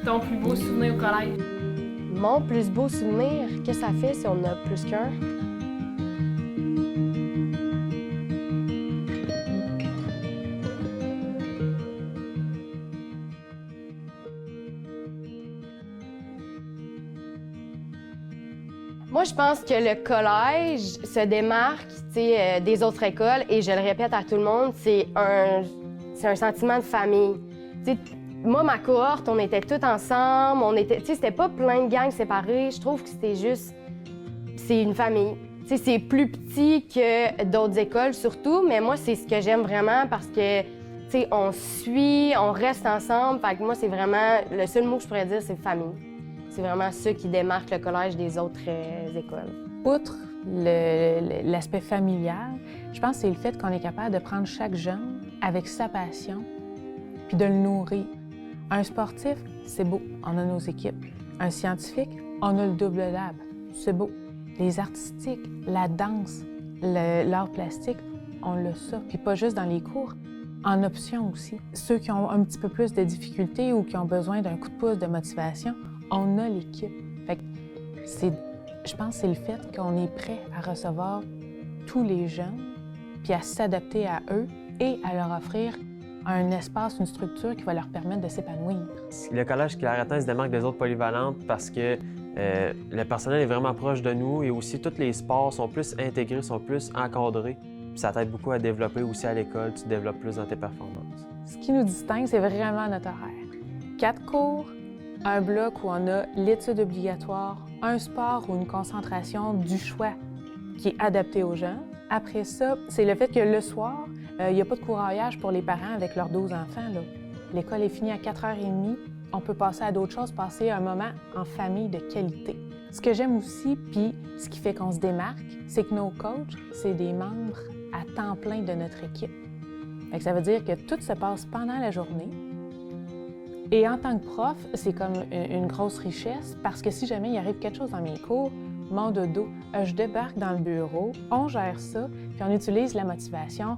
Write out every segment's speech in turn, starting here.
Ton plus beau souvenir au collège? Mon plus beau souvenir, qu'est-ce que ça fait si on en a plus qu'un? Moi, je pense que le collège se démarque des autres écoles et je le répète à tout le monde, c'est un sentiment de famille. T'sais, moi, ma cohorte, on était tous ensemble, c'était pas plein de gangs séparés. Je trouve que c'est une famille. T'sais, c'est plus petit que d'autres écoles surtout, mais moi, c'est ce que j'aime vraiment parce que on suit, on reste ensemble. Fait que moi, c'est vraiment, le seul mot que je pourrais dire, c'est famille. C'est vraiment ça qui démarque le collège des autres écoles. Outre l'aspect familial, je pense que c'est le fait qu'on est capable de prendre chaque jeune avec sa passion puis de le nourrir. Un sportif, c'est beau, on a nos équipes. Un scientifique, on a le double lab, c'est beau. Les artistiques, la danse, l'art plastique, on l'a ça. Puis pas juste dans les cours, en option aussi. Ceux qui ont un petit peu plus de difficultés ou qui ont besoin d'un coup de pouce de motivation, on a l'équipe. Fait que je pense que c'est le fait qu'on est prêt à recevoir tous les jeunes, puis à s'adapter à eux et à leur offrir un espace, une structure qui va leur permettre de s'épanouir. Le collège Claire-Atteint se démarque des autres polyvalentes parce que le personnel est vraiment proche de nous et aussi tous les sports sont plus intégrés, sont plus encadrés. Puis ça t'aide beaucoup à développer aussi à l'école, tu développes plus dans tes performances. Ce qui nous distingue, c'est vraiment notre horaire. 4 cours, un bloc où on a l'étude obligatoire, un sport ou une concentration du choix qui est adapté aux jeunes. Après ça, c'est le fait que le soir, il n'y a pas de courroyage pour les parents avec leurs 12 enfants. L'école est finie à 4h30. On peut passer à d'autres choses, passer un moment en famille de qualité. Ce que j'aime aussi, puis ce qui fait qu'on se démarque, c'est que nos coachs, c'est des membres à temps plein de notre équipe. Fait que ça veut dire que tout se passe pendant la journée. Et en tant que prof, c'est comme une grosse richesse parce que si jamais il arrive quelque chose dans mes cours, mon dodo, je débarque dans le bureau, on gère ça, puis on utilise la motivation,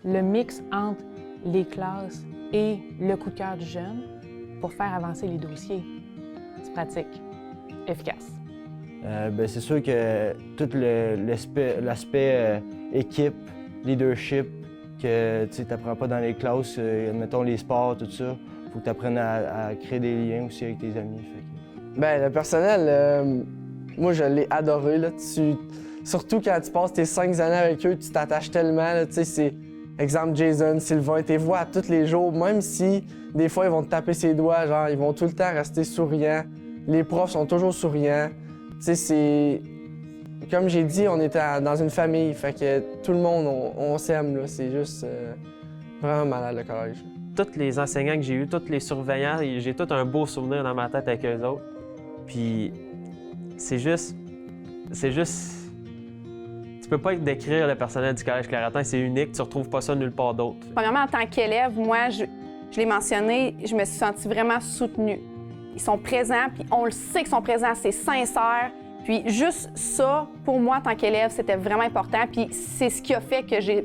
le mix entre les classes et le coup de cœur du jeune pour faire avancer les dossiers. C'est pratique, efficace. C'est sûr que tout l'aspect équipe, leadership, que tu n'apprends pas dans les classes, admettons les sports, tout ça. Faut que tu apprennes à créer des liens aussi avec tes amis. Le personnel, moi, je l'ai adoré. Là. Surtout quand tu passes tes 5 années avec eux, tu t'attaches tellement. Là, c'est, exemple, Jason, Sylvain, tu les vois tous les jours, même si des fois, ils vont te taper ses doigts, genre, ils vont tout le temps rester souriants. Les profs sont toujours souriants. C'est... Comme j'ai dit, on était dans une famille, fait que tout le monde, on s'aime. Là. C'est juste vraiment malade, le collège. Tous les enseignants que j'ai eus, tous les surveillants, j'ai tout un beau souvenir dans ma tête avec eux autres. Puis c'est juste... Tu peux pas décrire le personnel du collège Claire-Atteint, c'est unique, tu retrouves pas ça nulle part d'autre. Premièrement, en tant qu'élève, moi, je l'ai mentionné, je me suis sentie vraiment soutenue. Ils sont présents, puis on le sait qu'ils sont présents, c'est sincère. Puis juste ça, pour moi, en tant qu'élève, c'était vraiment important. Puis c'est ce qui a fait que j'ai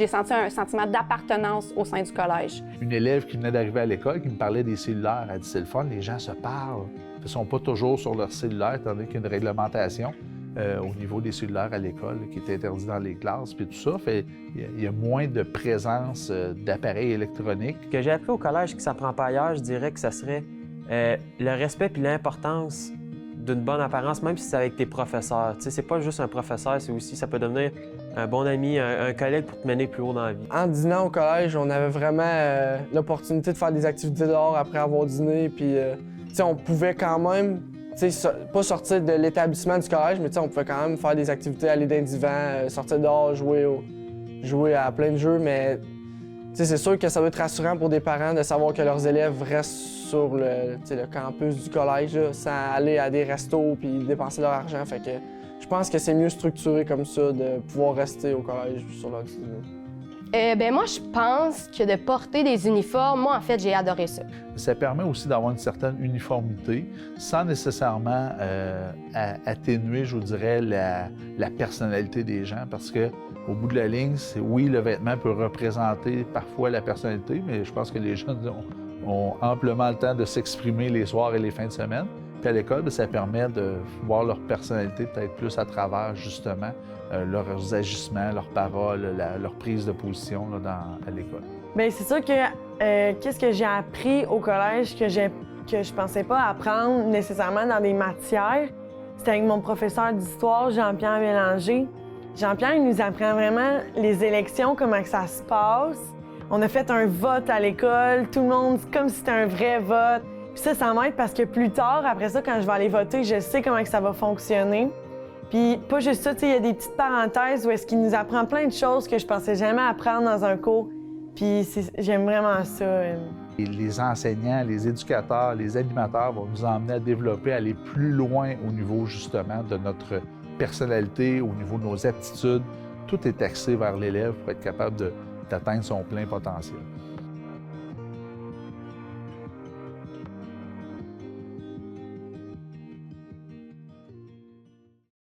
senti un sentiment d'appartenance au sein du collège. Une élève qui venait d'arriver à l'école, qui me parlait des cellulaires, elle dit c'est le fun, les gens se parlent. Ils ne sont pas toujours sur leur cellulaire, étant donné qu'il y a une réglementation au niveau des cellulaires à l'école qui est interdit dans les classes, puis tout ça. Fait il y a moins de présence d'appareils électroniques. Ce que j'ai appris au collège qui ne s'apprend pas ailleurs, je dirais que ça serait le respect puis l'importance d'une bonne apparence, même si c'est avec tes professeurs. Tu sais, c'est pas juste un professeur, c'est aussi, ça peut devenir un bon ami, un collègue pour te mener plus haut dans la vie. En dînant au collège, on avait vraiment l'opportunité de faire des activités dehors après avoir dîné, puis on pouvait quand même, pas sortir de l'établissement du collège, mais on pouvait quand même faire des activités, aller dans un divan, sortir dehors, jouer à plein de jeux, mais c'est sûr que ça doit être rassurant pour des parents de savoir que leurs élèves restent sur le campus du collège, là, sans aller à des restos puis dépenser leur argent. Fait que je pense que c'est mieux structuré comme ça de pouvoir rester au collège sur leur Moi, je pense que de porter des uniformes, moi, en fait, j'ai adoré ça. Ça permet aussi d'avoir une certaine uniformité sans nécessairement atténuer, je vous dirais, la personnalité des gens parce que au bout de la ligne, oui, le vêtement peut représenter parfois la personnalité, mais je pense que les gens ont amplement le temps de s'exprimer les soirs et les fins de semaine. Puis à l'école, bien, ça permet de voir leur personnalité peut-être plus à travers, justement, leurs agissements, leurs paroles, leur prise de position là, à l'école. Bien, c'est sûr que qu'est-ce que j'ai appris au collège que je pensais pas apprendre nécessairement dans des matières, c'était avec mon professeur d'histoire, Jean-Pierre Bélanger. Jean-Pierre, il nous apprend vraiment les élections, comment que ça se passe. On a fait un vote à l'école, tout le monde, comme si c'était un vrai vote. Puis ça m'aide parce que plus tard, après ça, quand je vais aller voter, je sais comment que ça va fonctionner. Puis pas juste ça, il y a des petites parenthèses où est-ce qu'il nous apprend plein de choses que je pensais jamais apprendre dans un cours. Puis j'aime vraiment ça. Et les enseignants, les éducateurs, les animateurs vont nous emmener à développer, à aller plus loin au niveau justement de notre personnalité, au niveau de nos aptitudes. Tout est axé vers l'élève pour être capable d'atteindre son plein potentiel.